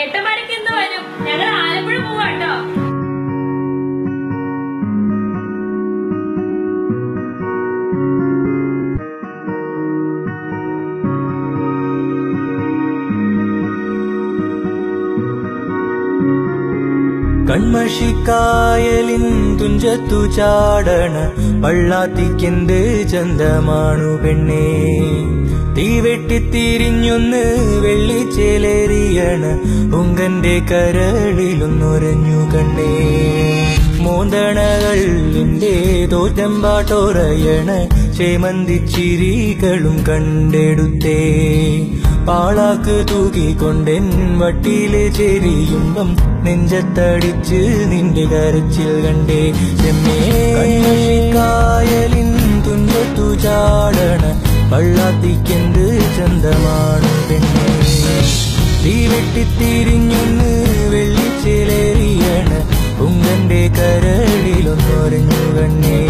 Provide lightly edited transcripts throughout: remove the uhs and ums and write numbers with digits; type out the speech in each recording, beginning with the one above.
ഏട്ടന്മാരൊക്കെ ഇന്ന് വരും. ഞങ്ങൾ ആലപ്പുഴ പോവാട്ടോ. കൺമഷിക്കായലിൻ തുഞ്ചത്തു ചാടണ വള്ളാത്തിക്കെന്ത് ചന്തമാണു പെണ്ണേ. തീവെട്ടിത്തിരിഞ്ഞൊന്ന് വെള്ളിച്ചേലേറിയണ പൊങ്കന്റെ കരളിലൊന്നൊരഞ്ഞു കണ്ണേ. മോന്തണകളിന്റെ തോറ്റം പാട്ടോറയണ ചേമന്തിച്ചിരികളും കണ്ടെടുത്തേ. പാളാക്ക് തൂക്കിക്കൊണ്ടെൻ വട്ടിയിലെ ചെരിയുമ്പം നെഞ്ചത്തടിച്ച് നിന്റെ കരച്ചിൽ കണ്ടേ. ചെമ്മേ കായലിൻ തുഞ്ചത്തു ചാടണ വള്ളാത്തിക്കെന്ത് ചന്തമാണ് പെണ്ണേ. തീവെട്ടിത്തിരിഞ്ഞൊന്ന് വെള്ളിച്ചേലേറിയണ പൊങ്കന്റെ കരളിലൊന്നൊരഞ്ഞു കണ്ണേ.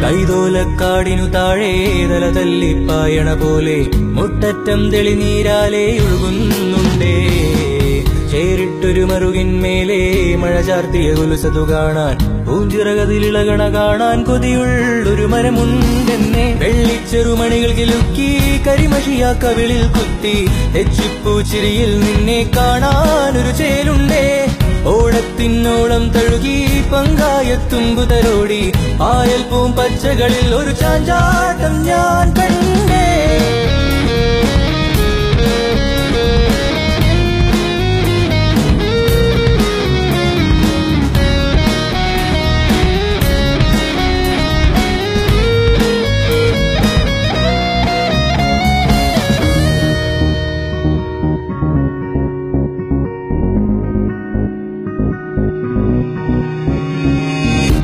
കൈതോലക്കാടിനു താഴെ തല തല്ലിപ്പായണ പോലെ മുട്ടറ്റം തെളിനീരാലെ ഒഴുകുന്നുണ്ടേ. ചേരിട്ടൊരു മറുകിന്മേലെ മഴ ചാർത്തിയ കുലുസതു കാണാൻ പൂഞ്ചിറകതിലിളകണ കാണാൻ കൊതിയുള്ളൊരു മരമുണ്ടെന്നെ. വെള്ളിച്ചെറുമണികൾ കിലുക്കി കരിമഷിയാ കവിളിൽ കുത്തി തെച്ചിപ്പൂച്ചിരിയിൽ നിന്നെ കാണാനൊരു ചേലുണ്ടേ. ഓടത്തിനോളം തഴുകി പങ്കായത്തുമ്പു തരോടി ആയൽ പൂം പച്ചകളിൽ ഒരു ചാഞ്ചാട്ടം ഞാൻ കണ്ടേ.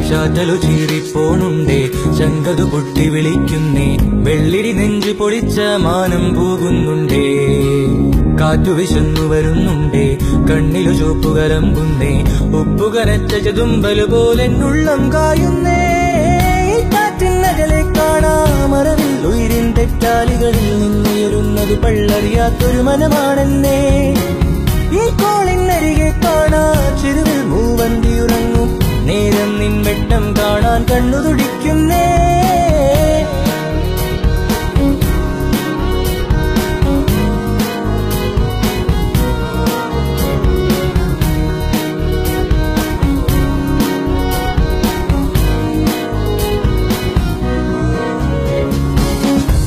ചാറ്റലു ചീറിപ്പോണുണ്ടേ, ചങ്കതു പൊട്ടി വിളിക്കുന്നേ. വെള്ളിരി നെഞ്ചു പൊളിച്ച മാനം പോകുന്നുണ്ടേ. കാറ്റു വിശന്നു വരുന്നുണ്ടേ, കണ്ണിലു ചുവപ്പുകലമ്പുന്നേ. ഉപ്പുകരച്ച ചതുമ്പല് പോലെന്നുള്ളം കായുന്നേ. കാറ്റിനകലെ കാണാമറവിൽ ഉയരിൻ തെറ്റാലികളിൽ നിന്നുയരുന്നത് പള്ളറിയാത്തൊരു മനമാണെന്നേ. ഈ കോളിനരികെ കാണാ ചെരുവിൽ മൂവന്തിയുറങ്ങും നേരം നിൻ വെട്ടം കാണാൻ കണ്ണു തുടിക്കുന്നേ.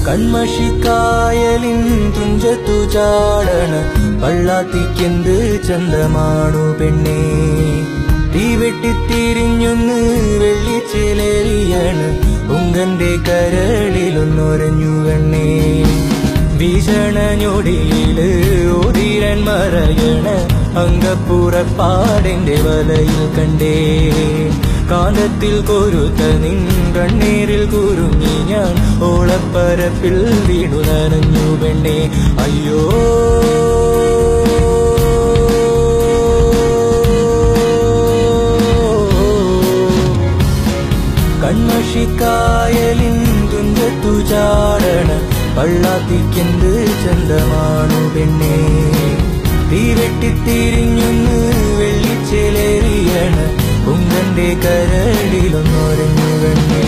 കൺമഷിക്കായലിൻ തുഞ്ചത്തു ചാടണ വള്ളാത്തിക്കെന്ത് ചന്തമാണു പെണ്ണേ. തീവെട്ടിത്തിരിഞ്ഞൊന്ന് വെള്ളിച്ചേലേറിയണ പൊങ്കന്റെ കരളിലൊന്നൊരഞ്ഞു കണ്ണേ. ഭീഷണ ഞൊടിയില് ഓതിരൻ മറയണ അങ്കപ്പുറപ്പാടിന്റെ വലയിൽ കണ്ടേ. കാന്തത്തിൽ കൊരുത്ത നിൻ കണ്ണീരിൽ കുരുങ്ങി ഞാൻ ഓളപ്പരപ്പിൽ വീണു നനഞ്ഞു പെണ്ണേ. അയ്യോ കൺമഷിക്കായലിൻ തുഞ്ചത്തു ചാടണ വള്ളാത്തിക്കെന്ത് ചന്തമാണു പെണ്ണേ. തീവെട്ടിത്തിരിഞ്ഞൊന്ന് വെള്ളിച്ചേലേറിയണ പൊങ്കന്റെ കരളിലൊന്നൊരഞ്ഞു കണ്ണേ.